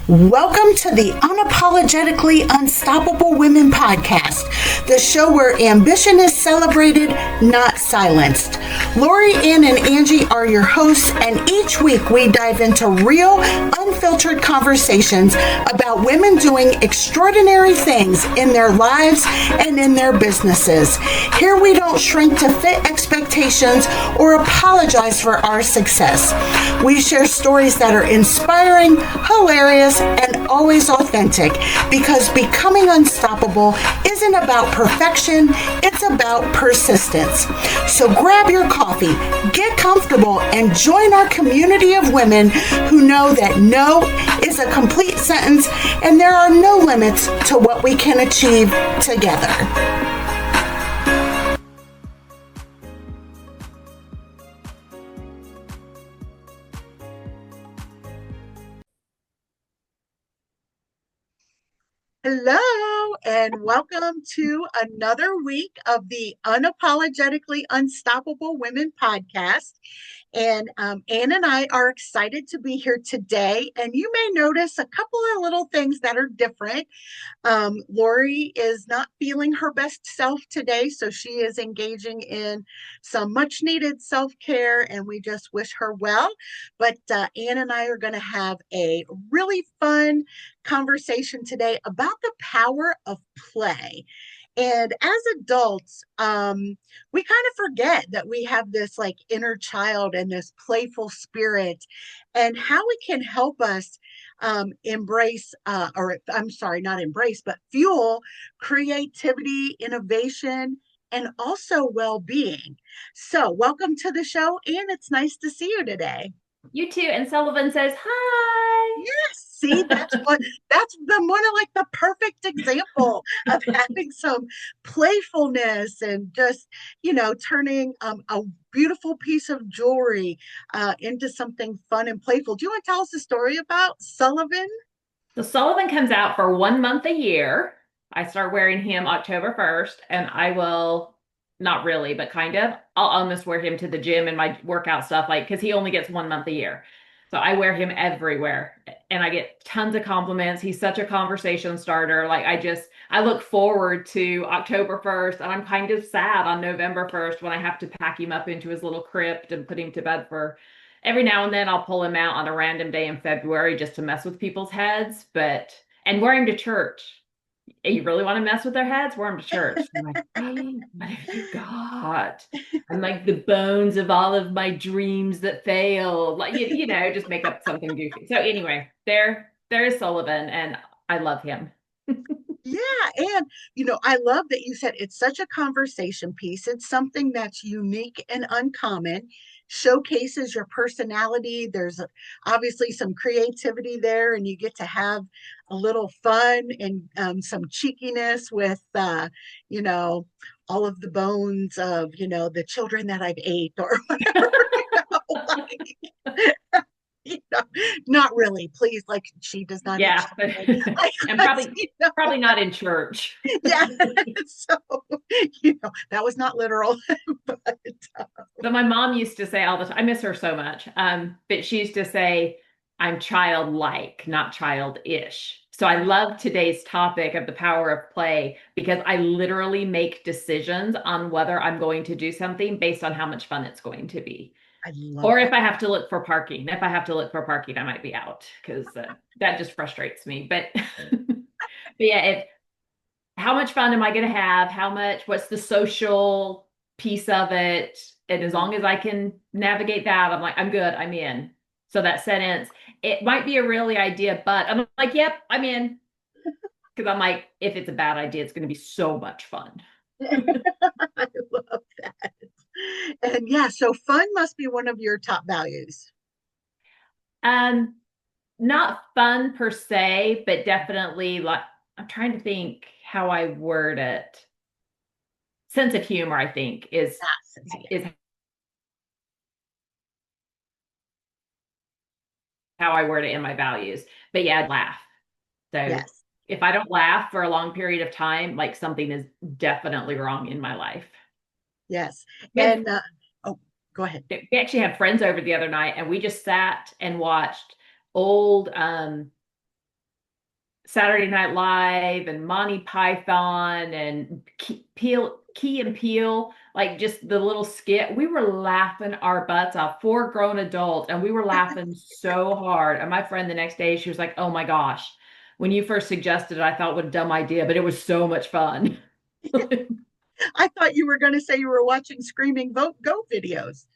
Welcome to the Unapologetically Unstoppable Women podcast, the show where ambition is celebrated, not silenced. Lori, Ann, and Angie are your hosts, and each week we dive into real, unfiltered conversations about women doing extraordinary things in their lives and in their businesses. Here we don't shrink to fit expectations or apologize for our success. We share stories that are inspiring, hilarious, and always authentic, because becoming unstoppable isn't about perfection, it's about persistence. So grab your coffee, get comfortable, and join our community of women who know that no is a complete sentence and there are no limits to what we can achieve together. Hello, and welcome to another week of the Unapologetically Unstoppable Women podcast. And Ann and I are excited to be here today. And you may notice a couple of little things that are different. Lori is not feeling her best self today, so she is engaging in some much needed self-care, and we just wish her well. But Ann and I are going to have a really fun conversation today about the power of play. And as adults, we kind of forget that we have this like inner child and this playful spirit, and how it can help us embrace, or I'm sorry, not embrace, but fuel creativity, innovation, and also well-being. So welcome to the show, and it's nice to see you today. You too. And Sullivan says, hi. Yes, see, that's the one of like the perfect example of having some playfulness and just, turning a beautiful piece of jewelry into something fun and playful. Do you want to tell us a story about Sullivan? So Sullivan comes out for 1 month a year. I start wearing him October 1st, and I will, not really, but kind of, I'll almost wear him to the gym and my workout stuff, like, because he only gets 1 month a year. So I wear him everywhere and I get tons of compliments. He's such a conversation starter. Like I look forward to October 1st, and I'm kind of sad on November 1st when I have to pack him up into his little crypt and put him to bed for every now and then. I'll pull him out on a random day in February just to mess with people's heads, and wear him to church. You really want to mess with their heads? Wear them to church. I'm like, oh, what have you got? I'm like the bones of all of my dreams that failed. Like, just make up something goofy. So anyway, there is Sullivan, and I love him. Yeah, and I love that you said it's such a conversation piece. It's something that's unique and uncommon, showcases your personality. There's obviously some creativity there, and you get to have a little fun and some cheekiness with, all of the bones of, the children that I've ate or whatever. Like, not really, please, like she does not Yeah, and probably not in church. Yeah, so that was not literal. But So my mom used to say all the time, I miss her so much, but she used to say, I'm childlike, not childish. So I love today's topic of the power of play, because I literally make decisions on whether I'm going to do something based on how much fun it's going to be. I love Or that. if I have to look for parking. If I have to look for parking, I might be out, because that just frustrates me. But, but yeah, how much fun am I going to have? What's the social piece of it? And as long as I can navigate that, I'm like, I'm good, I'm in. So that sentence, it might be a really idea, but I'm like, yep, I'm in. Because I'm like, if it's a bad idea, it's going to be so much fun. I love that. And yeah, so fun must be one of your top values. Um, Not fun per se, but definitely, like, I'm trying to think how I word it. Sense of humor, I think, is how I word it in my values. But yeah, I'd laugh. So Yes. if I don't laugh for a long period of time, like something is definitely wrong in my life. Yes. We had, And oh, go ahead. we actually had friends over the other night, and we just sat and watched old Saturday Night Live and Monty Python and Key and Peele, like just the little skit. We were laughing our butts off, four grown adults, and we were laughing so hard. And my friend the next day, she was like, "Oh my gosh, when you first suggested it, I thought what a dumb idea, but it was so much fun." I thought you were going to say you were watching screaming vote goat videos.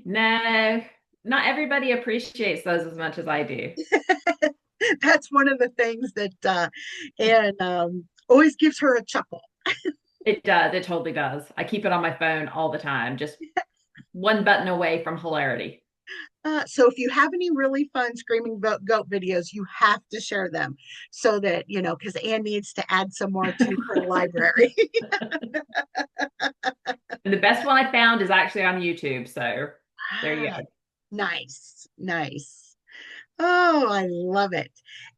No, not everybody appreciates those as much as I do. That's one of the things that and always gives her a chuckle. It does. It totally does. I keep it on my phone all the time, just one button away from hilarity. So if you have any really fun screaming goat videos, you have to share them so that, because Anne needs to add some more to her library. And the best one I found is actually on YouTube. So there you Ah, go. nice, nice. Oh, I love it.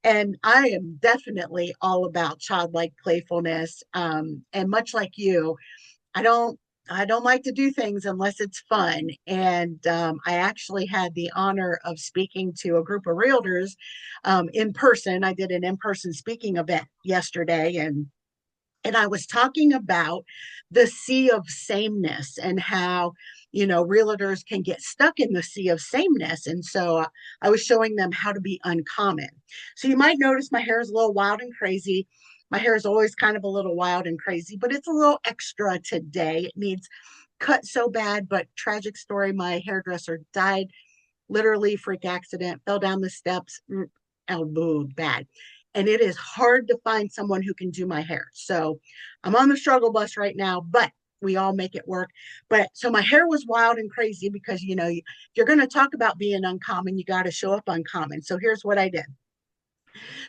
And I am definitely all about childlike playfulness. And much like you, I don't I don't like to do things unless it's fun. And I actually had the honor of speaking to a group of realtors in person. I did an in-person speaking event yesterday, and I was talking about the sea of sameness and how, realtors can get stuck in the sea of sameness. And so I was showing them how to be uncommon. So you might notice my hair is a little wild and crazy. My hair is always kind of a little wild and crazy, but it's a little extra today. It needs cut so bad, but tragic story. My hairdresser died, literally freak accident, fell down the steps. Oh, boo, bad. And it is hard to find someone who can do my hair. So I'm on the struggle bus right now, but we all make it work. But so my hair was wild and crazy because, if you're going to talk about being uncommon, you got to show up uncommon. So here's what I did.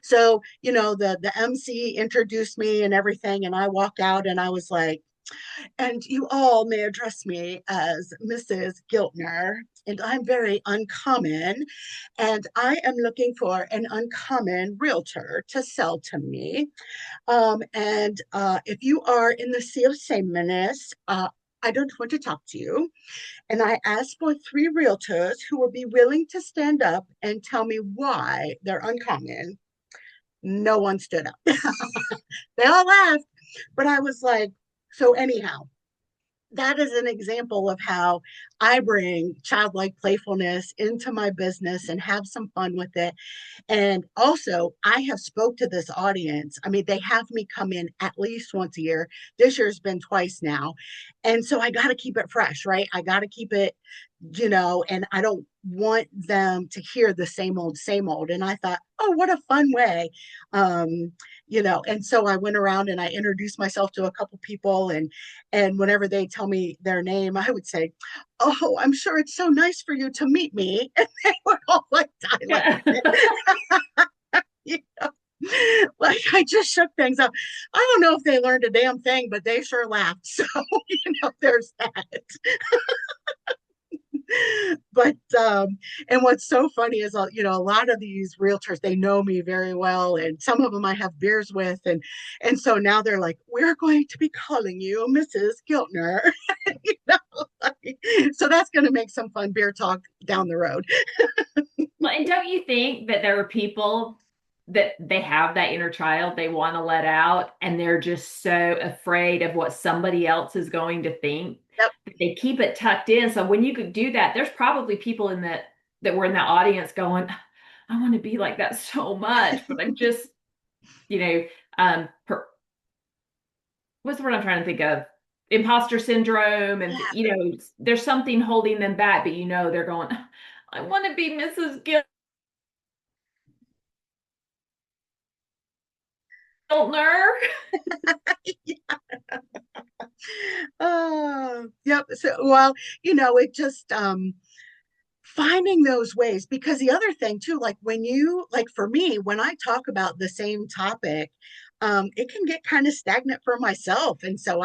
So, the MC introduced me and everything, and I walked out and I was like, and you all may address me as Mrs. Giltner, and I'm very uncommon, and I am looking for an uncommon realtor to sell to me. And if you are in the sea of sameness, I don't want to talk to you. And I asked for three realtors who will be willing to stand up and tell me why they're uncommon. No one stood up. They all laughed, but I was like, so anyhow, that is an example of how I bring childlike playfulness into my business and have some fun with it. And also, I have spoke to this audience. I mean, they have me come in at least once a year. This year's been twice now. And so I got to keep it fresh, right? I got to keep it, and I don't want them to hear the same old, same old. And I thought, oh, what a fun way. And so I went around and I introduced myself to a couple people, and whenever they tell me their name, I would say, oh, I'm sure it's so nice for you to meet me. And they were all like dilated. you know? Like I just shook things up. I don't know if they learned a damn thing, but they sure laughed. So, there's that. But and what's so funny is a lot of these realtors, they know me very well, and some of them I have beers with, and so now they're like, we're going to be calling you Mrs. Giltner. you like, so that's going to make some fun beer talk down the road. Well, and don't you think that there are people that they have that inner child they want to let out, and they're just so afraid of what somebody else is going to think Yep. that they keep it tucked in. So when you could do that, there's probably people in that were in that audience going, I want to be like that so much, but I'm just, you know, what's the word I'm trying to think of? Imposter syndrome, and Yeah. there's something holding them back, but they're going, I want to be Mrs. Giltner. Yep. So, well, it just finding those ways, because the other thing too, like when you like for me, when I talk about the same topic, it can get kind of stagnant for myself. And so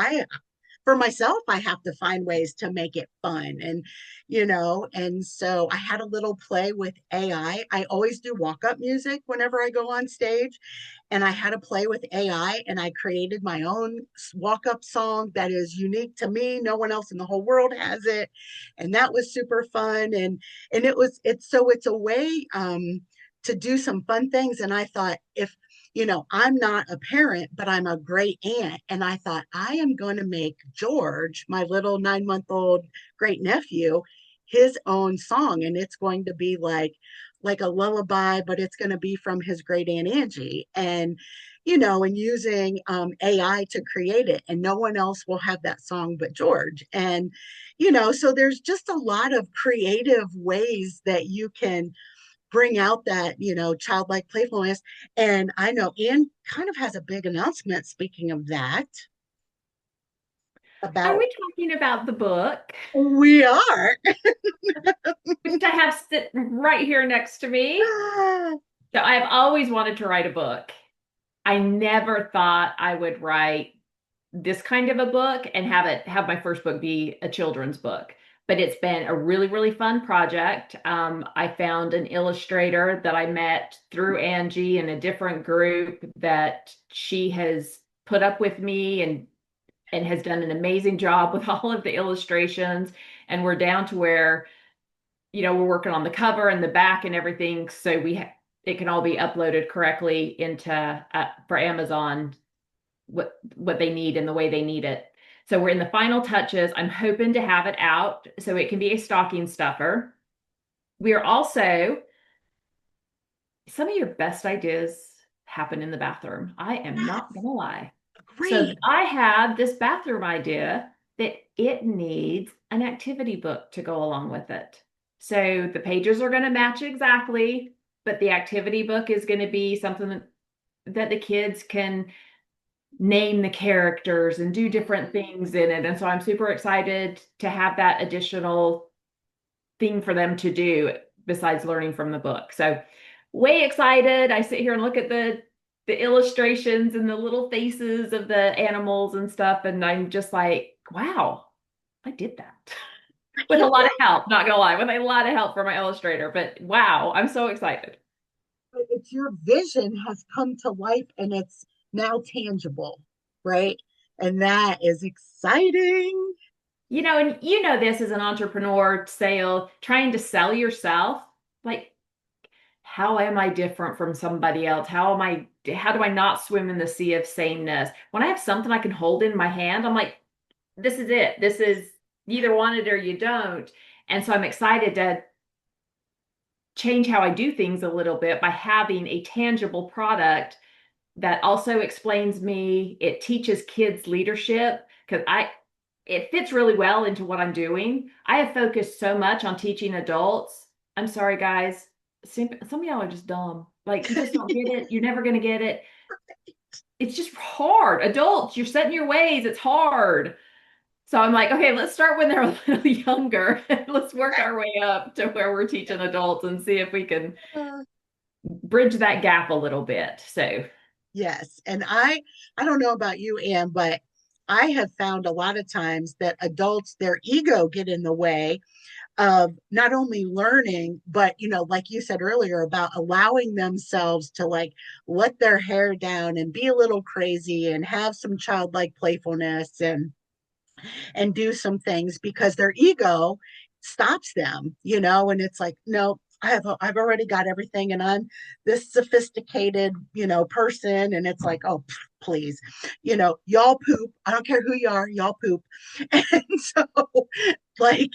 for myself, I have to find ways to make it fun. And so I had a little play with AI. I always do walk up music whenever I go on stage. And I had a play with AI, and I created my own walk up song that is unique to me. No one else in the whole world has it. And that was super fun. And it's a way to do some fun things. And I thought, I'm not a parent, but I'm a great aunt. And I thought, I am going to make George, my little 9-month-old great nephew, his own song. And it's going to be like a lullaby, but it's going to be from his great aunt Angie. And using AI to create it. And no one else will have that song but George. So there's just a lot of creative ways that you can bring out that childlike playfulness. And I know Anne kind of has a big announcement, speaking of that, Are about we talking about the book, we are. which I have sitting right here next to me? So I've always wanted to write a book. I never thought I would write this kind of a book and have my first book be a children's book. But it's been a really, really fun project. I found an illustrator that I met through Angie in a different group that she has put up with me and has done an amazing job with all of the illustrations. And we're down to where, we're working on the cover and the back and everything. So it can all be uploaded correctly into for Amazon, what they need and the way they need it. So we're in the final touches. I'm hoping to have it out so it can be a stocking stuffer. We are also, some of your best ideas happen in the bathroom. I am not gonna lie. So Great. I had this bathroom idea that it needs an activity book to go along with it. So the pages are going to match exactly, but the activity book is going to be something that the kids can name the characters and do different things in it. And so I'm super excited to have that additional thing for them to do besides learning from the book. So way excited. I sit here and look at the illustrations and the little faces of the animals and stuff, and I'm just like, wow, I did that. I With a can't lot of believe help, not gonna lie, with a lot of help from my illustrator. But wow, I'm so excited. it's your vision has come to life and it's now tangible, right? And that is exciting. And this as an entrepreneur sale, trying to sell yourself, like, how am I different from somebody else? How do I not swim in the sea of sameness? When I have something I can hold in my hand, I'm like, this is it. This is, you either want it or you don't. And so I'm excited to change how I do things a little bit by having a tangible product that also explains me. It teaches kids leadership because it fits really well into what I'm doing. I have focused so much on teaching adults. I'm sorry, guys. Some of y'all are just dumb. Like, you just don't get it. You're never going to get it. It's just hard. Adults, you're set in your ways. It's hard. So I'm like, okay, let's start when they're a little younger. Let's work our way up to where we're teaching adults and see if we can Uh, bridge that gap a little bit. So, yes. And I don't know about you, Anne, but I have found a lot of times that adults, their ego get in the way of not only learning, but like you said earlier about allowing themselves to like let their hair down and be a little crazy and have some childlike playfulness and do some things because their ego stops them, and it's like, no, I've already got everything and I'm this sophisticated, person. And it's like, oh, please, y'all poop. I don't care who you are, y'all poop. And so like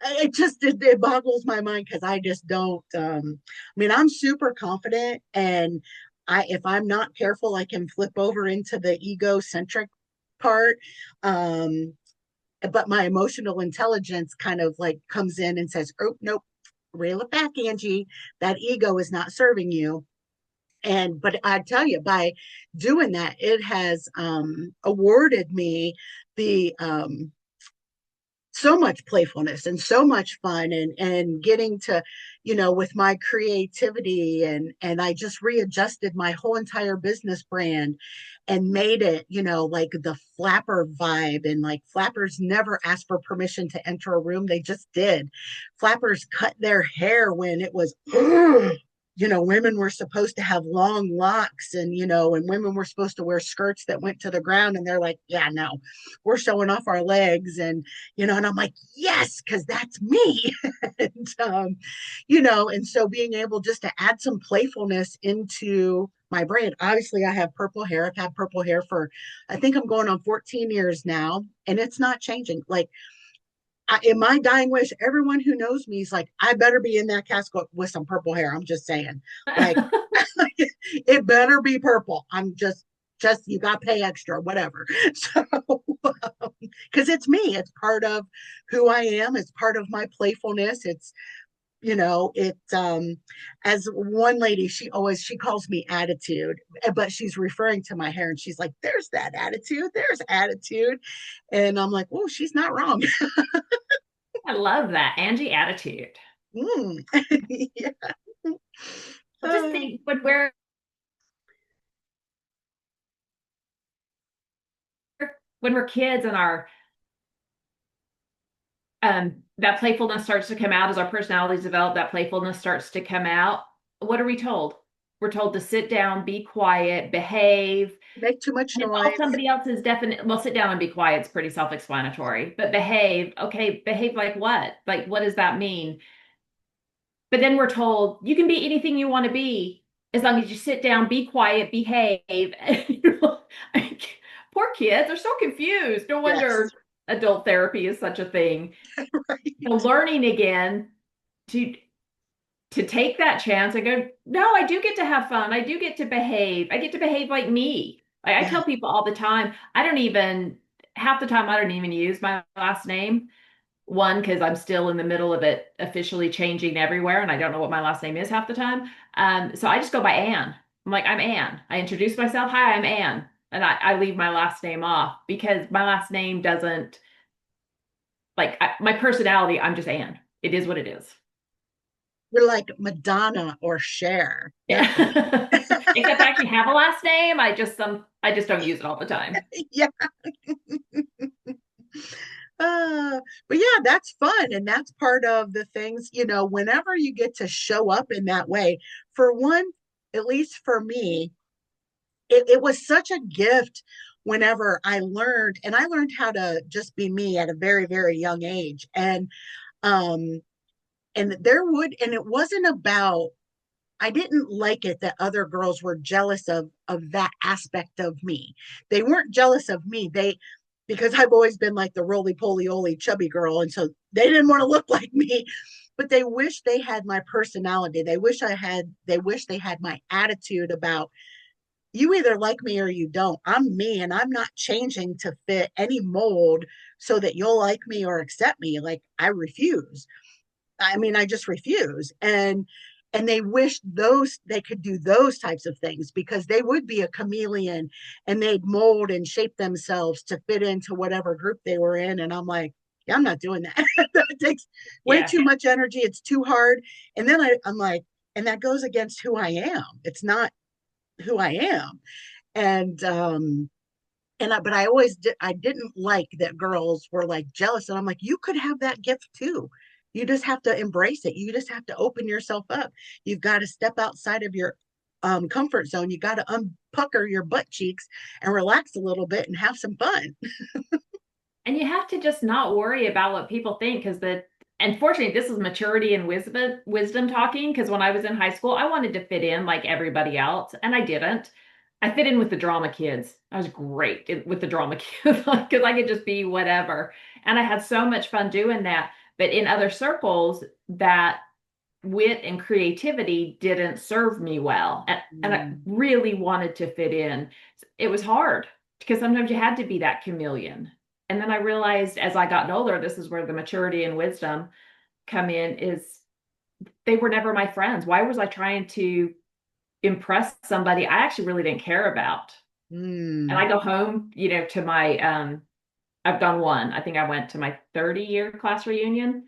it boggles my mind because I just don't I'm super confident and if I'm not careful I can flip over into the egocentric part. But my emotional intelligence kind of like comes in and says, oh nope, reel it back, Angie, that ego is not serving you. And but I tell you, by doing that, it has awarded me the so much playfulness and so much fun and getting to with my creativity and I just readjusted my whole entire business brand and made it like the flapper vibe. And like flappers never asked for permission to enter a room, they just did. Flappers cut their hair when it was women were supposed to have long locks, and women were supposed to wear skirts that went to the ground. And they're like, yeah, no, we're showing off our legs. And I'm like, yes, because that's me. And so being able just to add some playfulness into my brain. Obviously, I have purple hair. I've had purple hair for, I think I'm going on 14 years now, and it's not changing. Like, in my dying wish, everyone who knows me is like, I better be in that casket with some purple hair. I'm just saying, like, it better be purple. I'm just you got to pay extra, whatever. So, because it's me, it's part of who I am. It's part of my playfulness. It's as one lady, she calls me attitude, but she's referring to my hair, and she's like, there's that attitude, there's attitude. And I'm like, oh, she's not wrong. I love that. Angie attitude. Mm. Yeah. I just Uh, think when we're kids and our that playfulness starts to come out as our personalities develop, that playfulness starts to come out. What are we told? We're told to sit down, be quiet, behave. make too much And it's all noise. somebody else's definite. Well, sit down and be quiet. It's pretty self-explanatory. But behave, okay, behave like what? Like, what does that mean? But then we're told you can be anything you want to be as long as you sit down, be quiet, behave. Poor kids are so confused. No Yes. wonder adult therapy is such a thing. So Right. learning again to take that chance and go, no, I do get to have fun. I do get to behave. I get to behave like me. I Yeah. tell people all the time, I don't even half the time I don't even use my last name. One, because I'm still in the middle of it officially changing everywhere, and I don't know what my last name is half the time. So I just go by Anne. I'm like, I'm Anne. I introduce myself. Hi, I'm Anne. And I leave my last name off because my last name doesn't my personality. I'm just Anne. It is what it is. You're like Madonna or Cher. That's me. Yeah. Except I actually have a last name. I just don't use it all the time. Yeah. But yeah, that's fun. And that's part of the things, whenever you get to show up in that way, for one, at least for me, it was such a gift whenever and I learned how to just be me at a very, very young age. Um, and it wasn't about, I didn't like it that other girls were jealous of that aspect of me. They weren't jealous of me. Because I've always been like the roly poly oly chubby girl, and so they didn't want to look like me. But they wish they had my personality. They wish they had my attitude about, you either like me or you don't. I'm me, and I'm not changing to fit any mold so that you'll like me or accept me. Like, I refuse. I mean, I just refuse. And they wish they could do those types of things, because they would be a chameleon and they'd mold and shape themselves to fit into whatever group they were in. And I'm like, yeah, I'm not doing that. That takes way Yeah. too much energy. It's too hard. And then I'm like, and that goes against who I am. It's not who I am. And but I didn't like that girls were like jealous, and I'm like, you could have that gift too. You just have to embrace it. You just have to open yourself up. You've got to step outside of your comfort zone. You got to unpucker your butt cheeks and relax a little bit and have some fun. And you have to just not worry about what people think because unfortunately, this is maturity and wisdom talking. Because when I was in high school, I wanted to fit in like everybody else, and I didn't. I fit in with the drama kids. I was great with the drama kids because I could just be whatever. And I had so much fun doing that. But in other circles, that wit and creativity didn't serve me well. And I Mm. really wanted to fit in. It was hard because sometimes you had to be that chameleon. And then I realized as I got older, this is where the maturity and wisdom come in is they were never my friends. Why was I trying to impress somebody I actually really didn't care about? And Mm. I go home, to my I've done one. I think I went to my 30-year class reunion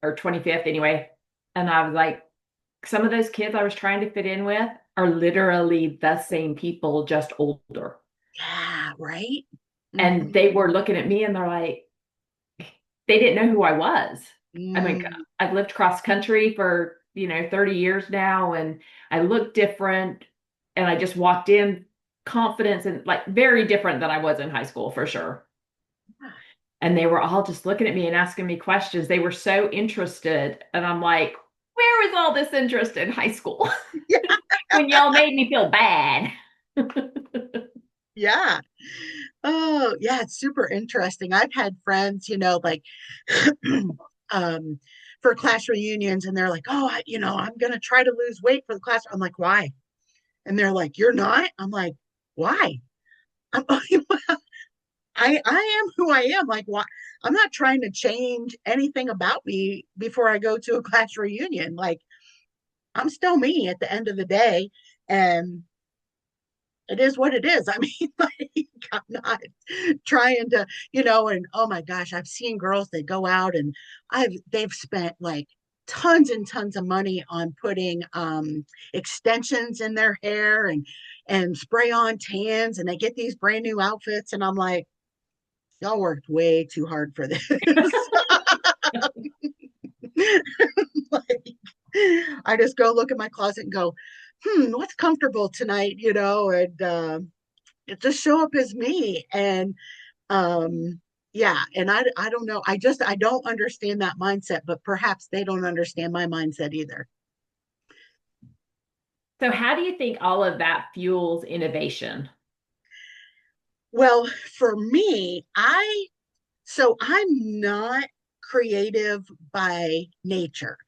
or 25th anyway. And I was like, some of those kids I was trying to fit in with are literally the same people, just older. Yeah, right. And Mm-hmm. they were looking at me and they're like, they didn't know who I was. I mean, Mm. I've lived cross country for 30 years now, and I look different, and I just walked in confidence and like very different than I was in high school for sure. And they were all just looking at me and asking me questions. They were so interested. And I'm like, where was all this interest in high school Yeah. when y'all made me feel bad? Yeah. Oh, yeah, it's super interesting. I've had friends, like um for class reunions, and they're like, "Oh, I'm going to try to lose weight for the class." I'm like, "Why?" And they're like, "You're not?" I'm like, "Why?" I'm, I am who I am. Like, why? I'm not trying to change anything about me before I go to a class reunion. Like, I'm still me at the end of the day, and it is what it is. I mean, like, I'm not trying to, and oh my gosh, I've seen girls that go out and they've spent like tons and tons of money on putting extensions in their hair and spray on tans, and they get these brand new outfits, and I'm like, y'all worked way too hard for this. Like, I just go look at my closet and go, what's comfortable tonight, and just show up as me. And yeah, and I don't know. I don't understand that mindset, but perhaps they don't understand my mindset either. So, how do you think all of that fuels innovation? Well, for me, I'm not creative by nature.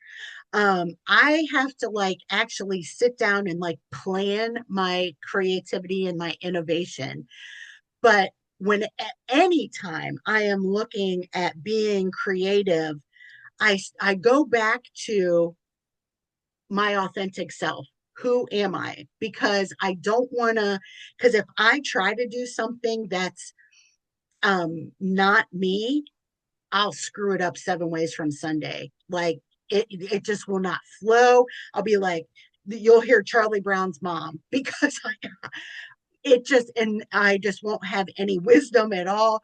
I have to like actually sit down and like plan my creativity and my innovation. But when at any time I am looking at being creative, I go back to my authentic self. Who am I? Because I don't want to, because if I try to do something that's not me, I'll screw it up 7 ways from Sunday. Like it just will not flow. I'll be like, you'll hear Charlie Brown's mom because I just won't have any wisdom at all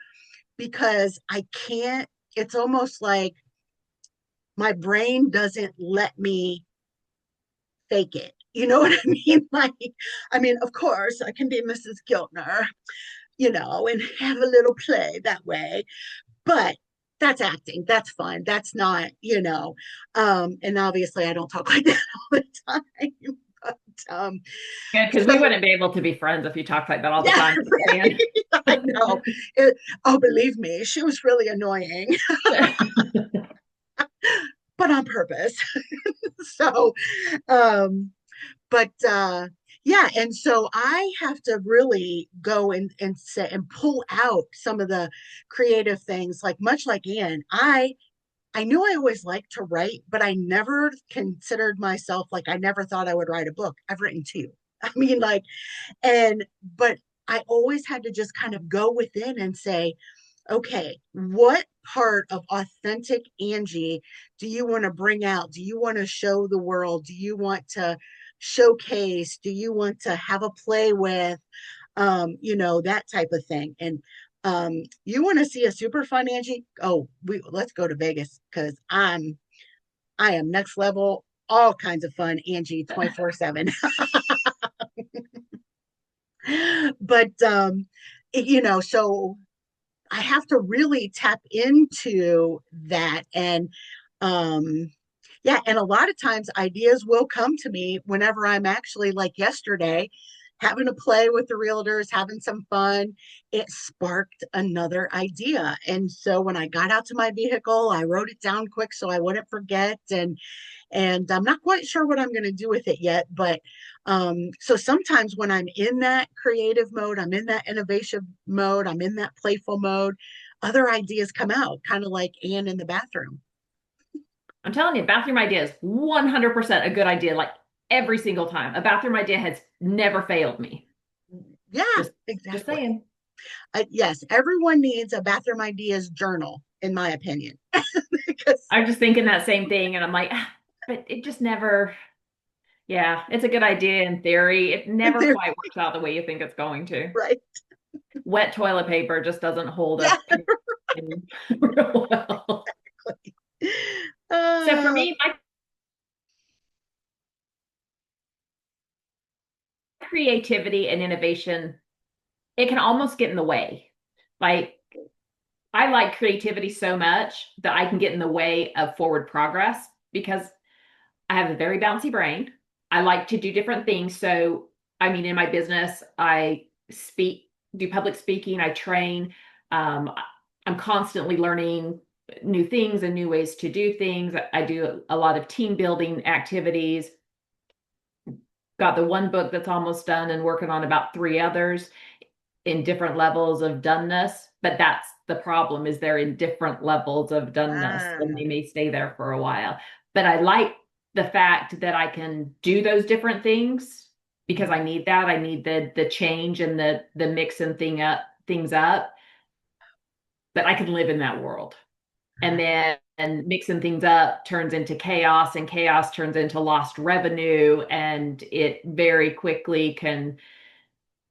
because I can't. It's almost like my brain doesn't let me fake it. You know what I mean? Like, I mean, of course, I can be Mrs. Giltner, and have a little play that way. But that's acting. That's fun. That's not, and obviously I don't talk like that all the time. But Good, because we so wouldn't be able to be friends if you talked like that all the yeah, time. right. I know. Oh, believe me, she was really annoying, but on purpose. So um but yeah, and so I have to really go and set and pull out some of the creative things, like much like Anne. I knew I always liked to write, but I never considered myself, like, I never thought I would write a book. I've written two. I mean, like, but I always had to just kind of go within and say, okay, what part of authentic Angie do you want to bring out? Do you want to show the world? Do you want to showcase? Do you want to have a play with? That type of thing. And you want to see a super fun Angie? Oh, let's go to Vegas because I am next level, all kinds of fun, Angie, 24/7. But so I have to really tap into that. And um yeah, and a lot of times ideas will come to me whenever I'm actually, like yesterday, having a play with the realtors, having some fun. It sparked another idea. And so when I got out to my vehicle, I wrote it down quick so I wouldn't forget. And I'm not quite sure what I'm going to do with it yet. But so sometimes when I'm in that creative mode, I'm in that innovation mode, I'm in that playful mode, other ideas come out, kind of like Anne in the bathroom. I'm telling you, bathroom idea is 100% a good idea. Like every single time, a bathroom idea has never failed me. Yeah, Just exactly. saying. Yes, everyone needs a bathroom ideas journal, in my opinion. Because I'm just thinking that same thing, and I'm like, but it just never. Yeah, it's a good idea in theory. It never they're quite works out the way you think it's going to. right. Wet toilet paper just doesn't hold Yeah. a pin real well. So for Uh, me, my creativity and innovation, it can almost get in the way. Like, I like creativity so much that I can get in the way of forward progress because I have a very bouncy brain. I like to do different things. So, I mean, in my business, I speak, do public speaking, I train. Um, I'm constantly learning new things and new ways to do things. I do a lot of team building activities. Got the one book that's almost done and working on about three others in different levels of doneness. But that's the problem, is they're in different levels of doneness and Ah, they may stay there for a while. But I like the fact that I can do those different things because I need that. I need the change and the mixing things up. But I can live in that world. And then and mixing things up turns into chaos, and chaos turns into lost revenue, and it very quickly can,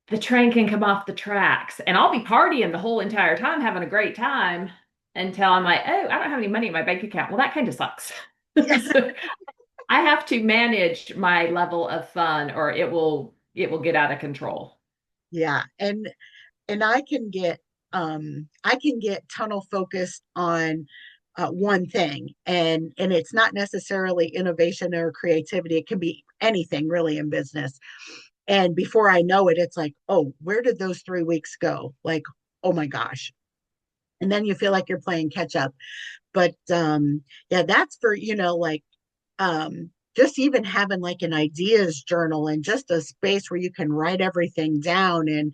the train can come off the tracks. And I'll be partying the whole entire time, having a great time until I'm like, oh, I don't have any money in my bank account. Well, that kind of sucks. yeah, So I have to manage my level of fun or it will get out of control. yeah. And I can get tunnel focused on one thing, and it's not necessarily innovation or creativity. It can be anything really in business. And before I know it, it's like, oh, where did those 3 weeks go? Like, oh my gosh. And then you feel like you're playing catch up. But yeah, that's for, like just even having like an ideas journal and just a space where you can write everything down, and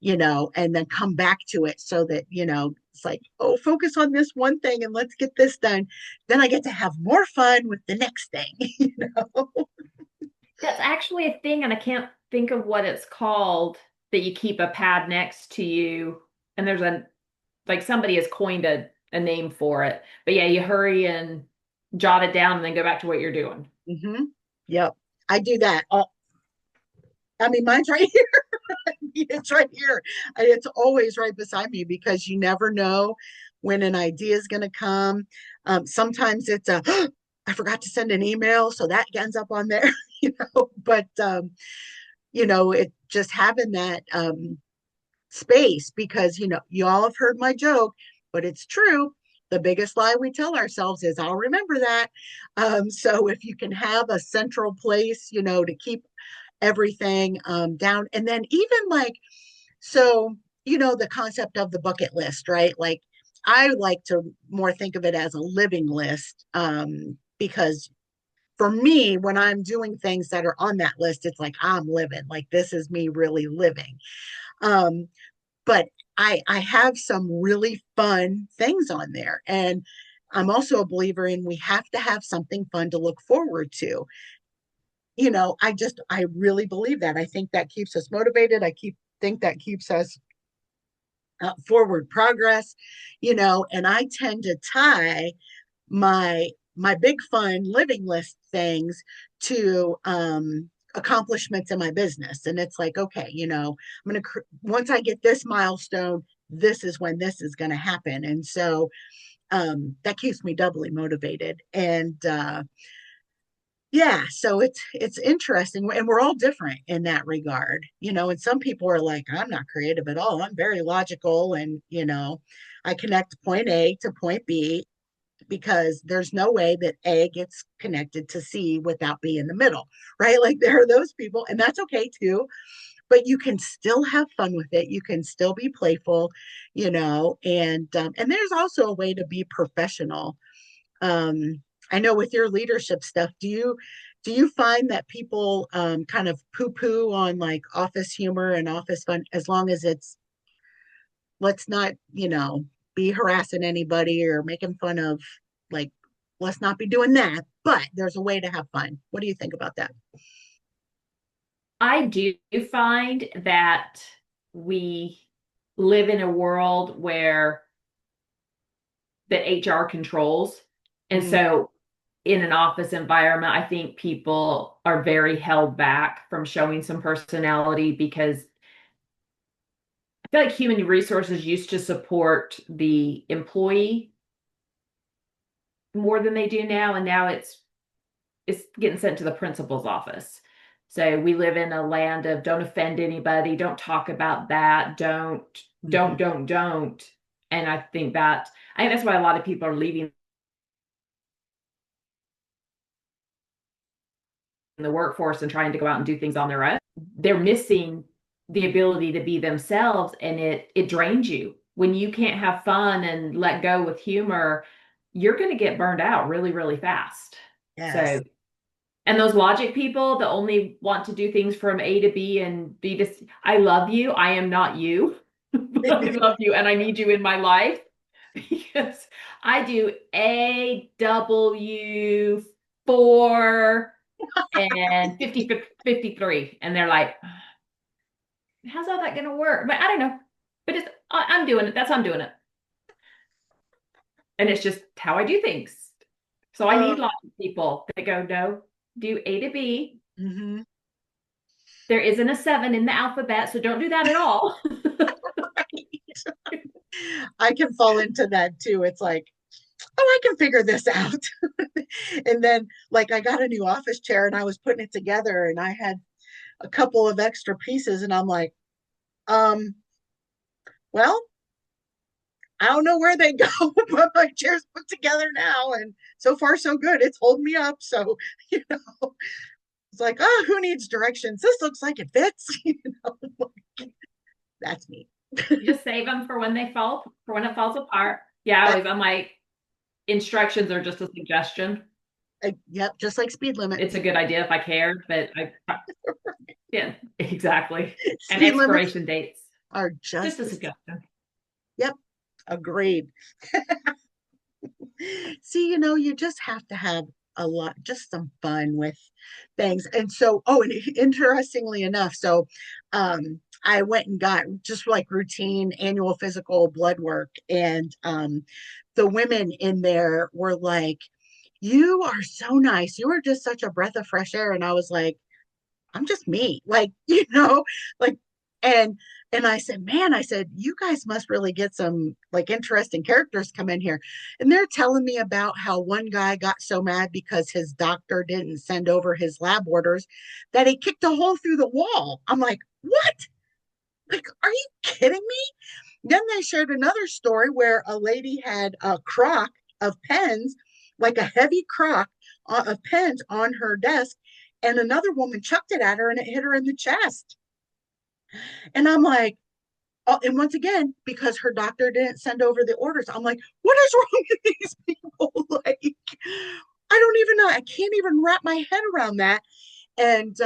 then come back to it so that, it's like, oh, focus on this one thing and let's get this done. Then I get to have more fun with the next thing, That's actually a thing, and I can't think of what it's called, that you keep a pad next to you. And there's a, like, somebody has coined a name for it. But yeah, you hurry and jot it down and then go back to what you're doing. Mm-hmm. Yep. I do that. I mean, mine's right here. It's right here. It's always right beside me because you never know when an idea is going to come. Sometimes it's a, I forgot to send an email, so that ends up on there, But it just having that space, because you all have heard my joke, but it's true. The biggest lie we tell ourselves is, I'll remember that. So if you can have a central place, to keep everything down. And then even like, so, the concept of the bucket list, right? Like, I like to more think of it as a living list, because for me, when I'm doing things that are on that list, it's like I'm living, like this is me really living. Um, but I have some really fun things on there. And I'm also a believer in, we have to have something fun to look forward to. I really believe that. I think that keeps us motivated. Think that keeps us forward progress, and I tend to tie my big fun living list things to accomplishments in my business. And it's like, okay, I'm going to, once I get this milestone, this is when this is going to happen. And so that keeps me doubly motivated. And yeah, so it's interesting, and we're all different in that regard, and some people are like, I'm not creative at all, I'm very logical, and I connect point A to point B, because there's no way that A gets connected to C without B in the middle, right? Like, there are those people, and that's okay too. But you can still have fun with it. You can still be playful, and there's also a way to be professional. I know with your leadership stuff, do you find that people kind of poo poo on like office humor and office fun, as long as it's, let's not, be harassing anybody or making fun of, like, let's not be doing that, but there's a way to have fun. What do you think about that? I do find that we live in a world where the HR controls. And Mm, so in an office environment, I think people are very held back from showing some personality because I feel like human resources used to support the employee more than they do now. And now it's getting sent to the principal's office. So we live in a land of don't offend anybody, don't talk about that, Mhm. don't. And I think that's why a lot of people are leaving the workforce and trying to go out and do things on their own. They're missing the ability to be themselves, and it drains you. When you can't have fun and let go with humor, you're going to get burned out really, really fast. Yes. So, and those logic people that only want to do things from A to B and B to C, I love you. I am not you. But I love you and I need you in my life because I do AW4 and 53. And they're like, how's all that going to work? But I don't know. But I'm doing it. That's how I'm doing it. And it's just how I do things. So I need Oh, lots of people that go, no, do A to B. mhm. There isn't a seven in the alphabet, so don't do that at all. I can fall into that too. It's like, oh, I can figure this out. And then, like, I got a new office chair and I was putting it together and I had a couple of extra pieces. And I'm like, um, well, I don't know where they go, but my chair's put together now. And so far, so good. It's holding me up. So, you know, it's like, oh, who needs directions? This looks like it fits. You know, that's me. You just save them for when they fall, for when it falls apart. Yeah, That, I'm like, instructions are just a suggestion. yep, just like speed It's limits. a good idea if I cared, but yeah, exactly. And Speed limits expiration dates, are just just a as, suggestion. yep, agreed. See, you just have to have a lot, just some fun with things. And so, oh, and interestingly enough, so I went and got just like routine annual physical blood work, and the women in there were like, "You are so nice. You are just such a breath of fresh air." And I was like, I'm just me. Like, like, and I said, man, I said, you guys must really get some like interesting characters come in here. And they're telling me about how one guy got so mad because his doctor didn't send over his lab orders that he kicked a hole through the wall. I'm like, what? Like, are you kidding me? Then they shared another story where a lady had a crock of pens, like a heavy crock of pens on her desk, and another woman chucked it at her and it hit her in the chest. And I'm like, oh, and once again, because her doctor didn't send over the orders, I'm like, what is wrong with these people? Like, I don't even know. I can't even wrap my head around that. And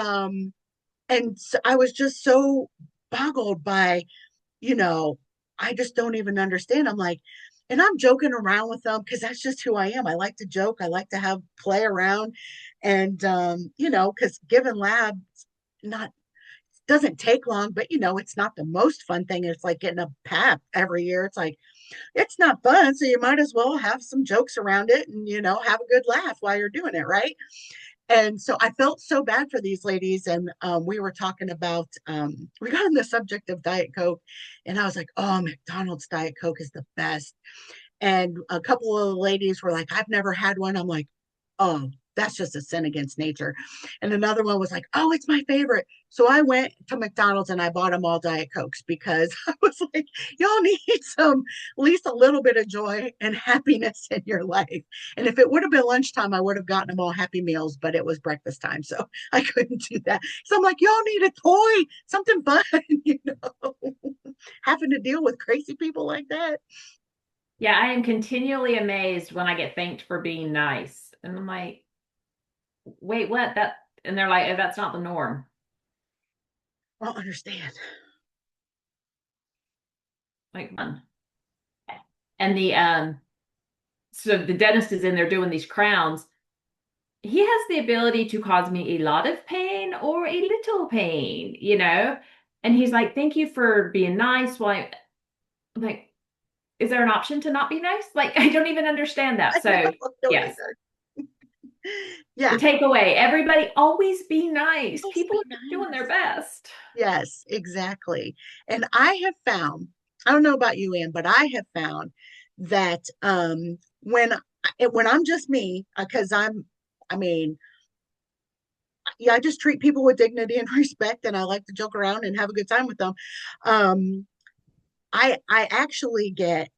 so I was just so boggled by, you know, I just don't even understand. I'm like, and I'm joking around with them because that's just who I am. I like to joke. I like to have play around, and because given lab, not doesn't take long, but it's not the most fun thing. It's like getting a PAP every year. It's like it's not fun, so you might as well have some jokes around it and have a good laugh while you're doing it, right? And so I felt so bad for these ladies. And we were talking about, we got on the subject of Diet Coke. And I was like, oh, McDonald's Diet Coke is the best. And a couple of the ladies were like, I've never had one. I'm like, oh, that's just a sin against nature. And another one was like, oh, it's my favorite. So I went to McDonald's and I bought them all Diet Cokes because I was like, y'all need some, at least a little bit of joy and happiness in your life. And if it would have been lunchtime, I would have gotten them all Happy Meals, but it was breakfast time. So I couldn't do that. So I'm like, y'all need a toy, something fun, having to deal with crazy people like that. Yeah, I am continually amazed when I get thanked for being nice. And I'm like, wait, what? And they're like, oh, that's not the norm. I don't understand. Like, and so the dentist is in there doing these crowns. He has the ability to cause me a lot of pain or a little pain, And he's like, thank you for being nice. Well, I'm like, is there an option to not be nice? Like, I don't even understand I that. know, So, I don't yes, either. the Yeah, takeaway, everybody always be nice. always People be are just doing their nice. best. Yes, exactly. And I have found, I don't know about you, Ann, but I have found that when I'm just me, because I mean, yeah, I just treat people with dignity and respect, and I like to joke around and have a good time with them. Um, I actually get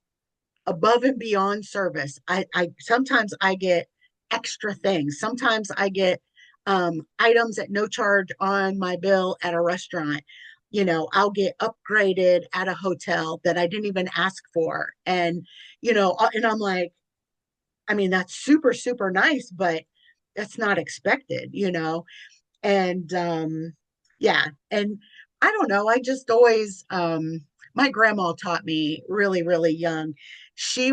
above and beyond service. I sometimes I get extra things. Sometimes I get items at no charge on my bill at a restaurant. I'll get upgraded at a hotel that I didn't even ask for. And I'm like, I mean, that's super, super nice, but that's not expected. And yeah, and I don't know, I just always my grandma taught me really, really young. She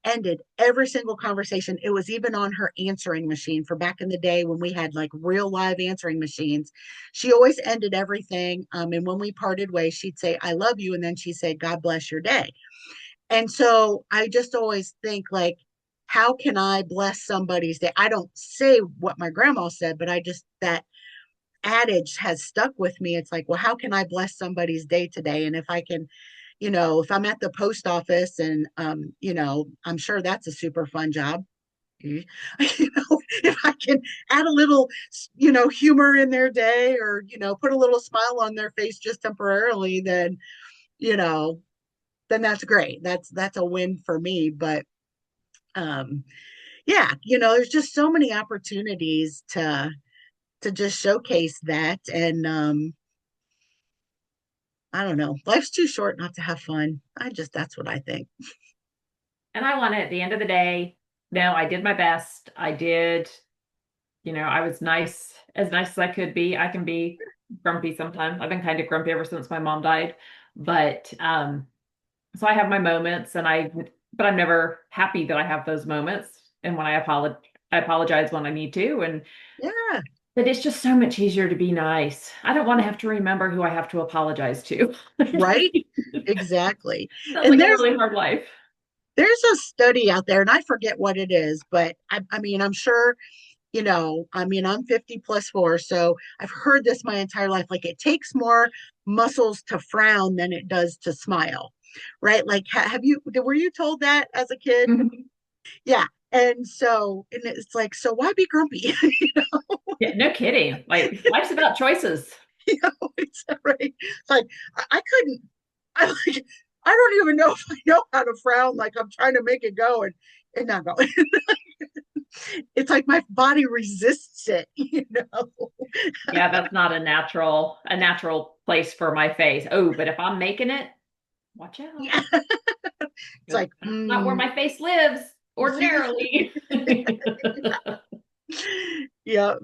ended every single conversation. It was even on her answering machine for back in the day when we had like real live answering machines. She always ended everything, and when we parted ways, she'd say, "I love you," and then she'd say, "God bless your day." And so I just always think, like, how can I bless somebody's day? I don't say what my grandma said, but I just, that adage has stuck with me. It's like, well, how can I bless somebody's day today? And if I can, if I'm at the post office and, I'm sure that's a super fun job. If I can add a little, humor in their day, or, put a little smile on their face just temporarily, you know, then that's great. That's a win for me. But um, yeah, there's just so many opportunities to just showcase that. And I don't know, life's too short not to have fun. That's what I think. And I want it at the end of the day. No, I did my best. I did, I was nice as I could be. I can be grumpy sometimes. I've been kind of grumpy ever since my mom died. But so I have my moments but I'm never happy that I have those moments. And when I apologize when I need to. And Yeah, but it's just so much easier to be nice. I don't want to have to remember who I have to apologize to. right, exactly. Sounds And like a really hard life. there's a study out there, and I forget what it is, but I mean, I'm sure, I mean, I'm 50 plus four, so I've heard this my entire life. Like, it takes more muscles to frown than it does to smile, right? Like, were you told that as a kid? Mhm. Yeah. And it's like, so why be grumpy? Yeah, no kidding. Like life's about choices. It's right. It's like, I couldn't, I like, I don't even know if I know how to frown. Like, I'm trying to make it go and not go. It's like my body resists it. Yeah, that's not a natural place for my face. Oh, but if I'm making it, watch out. Yeah. It's 'Cause like, that's not where my face lives ordinarily. yeah,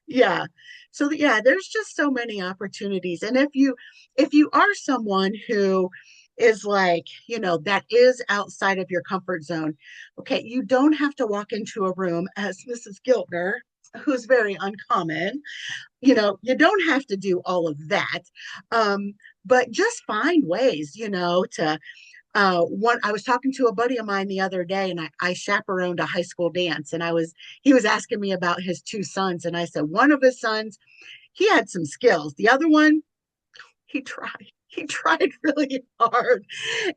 yeah. So yeah, there's just so many opportunities. And if you are someone who is like, that is outside of your comfort zone, okay, you don't have to walk into a room as Mrs. Giltner, who's very uncommon. You don't have to do all of that. Um, but just find ways, to one I was talking to a buddy of mine the other day, and I chaperoned a high school dance, and he was asking me about his two sons, and I said one of his sons, he had some skills. The other one, he tried really hard.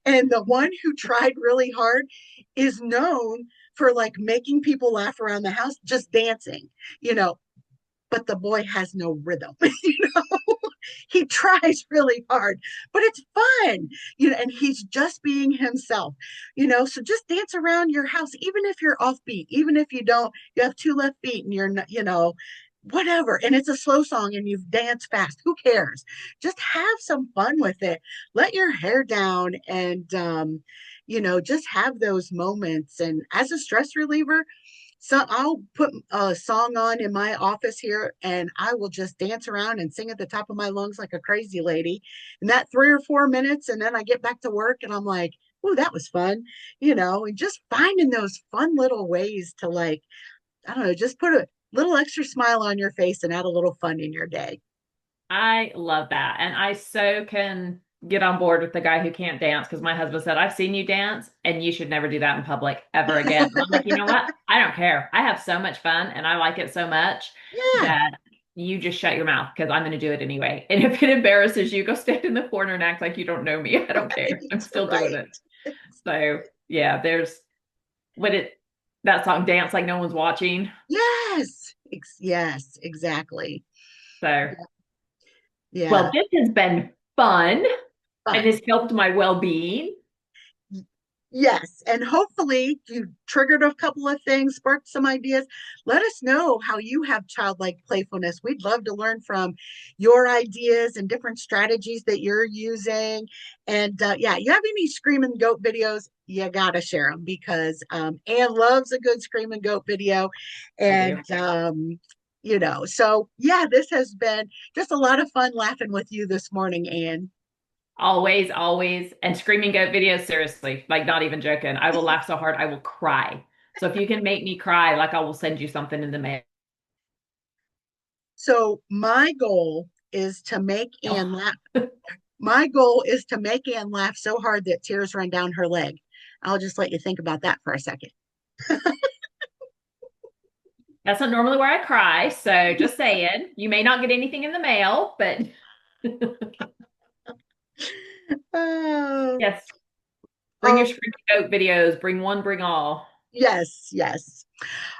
And the one who tried really hard is known for like making people laugh around the house just dancing, you know but the boy has no rhythm. He tries really hard, but it's fun, and he's just being himself, so just dance around your house, even if you're offbeat, even if you have two left feet and you're not, whatever, and it's a slow song and you've danced fast, who cares? Just have some fun with it. Let your hair down, and just have those moments. And as a stress reliever, so I'll put a song on in my office here, and I will just dance around and sing at the top of my lungs like a crazy lady. And that 3 or 4 minutes, and then I get back to work and I'm like, oh, that was fun, and just finding those fun little ways to, like, I don't know, just put a little extra smile on your face and add a little fun in your day. I love that. And I so can get on board with the guy who can't dance because my husband said, I've seen you dance and you should never do that in public ever again. And I'm like, you know what? I don't care. I have so much fun and I like it so much Yeah, that you just shut your mouth because I'm going to do it anyway. And if it embarrasses you, go stand in the corner and act like you don't know me. I don't care. I'm right, still doing right. it. So yeah, there's when it that song Dance Like No One's Watching. Yes. Yes, exactly. So, Yeah, well, this has been fun and fun. has helped my well-being. Yes, and hopefully you triggered a couple of things, sparked some ideas. Let us know how you have childlike playfulness. We'd love to learn from your ideas and different strategies that you're using. And yeah, you have any screaming goat videos? You gotta share them because Anne loves a good screaming goat video, I do. and so yeah, this has been just a lot of fun laughing with you this morning, Anne. Always, always. And screaming goat videos, seriously, like not even joking. I will laugh so hard I will cry. So if you can make me cry, like I will send you something in the mail. So my goal is to make Anne laugh. My goal is to make Anne laugh so hard that tears run down her leg. I'll just let you think about that for a second. That's not normally where I cry. So just saying, you may not get anything in the mail, but Oh, yes, bring your oh, screaming goat videos. Bring one, bring all. yes, yes.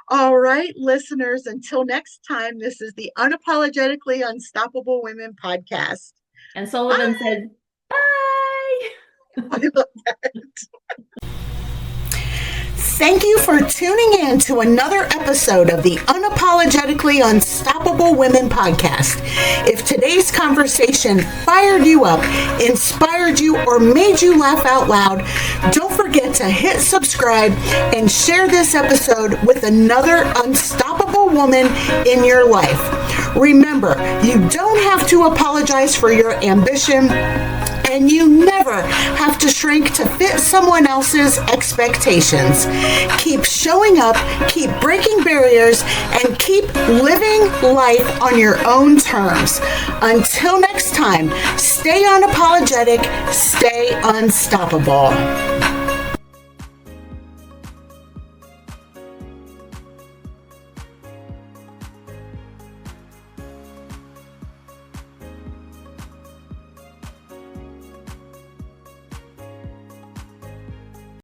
All right, listeners, until next time, this is the Unapologetically Unstoppable Women podcast. And Bye. Sullivan says, bye. I love that. Thank you for tuning in to another episode of the Unapologetically Unstoppable Women podcast. If today's conversation fired you up, inspired you, or made you laugh out loud, don't forget to hit subscribe and share this episode with another unstoppable woman in your life. Remember, you don't have to apologize for your ambition, and you never have to shrink to fit someone else's expectations. Keep showing up, keep breaking barriers, and keep living life on your own terms. Until next time, stay unapologetic, stay unstoppable.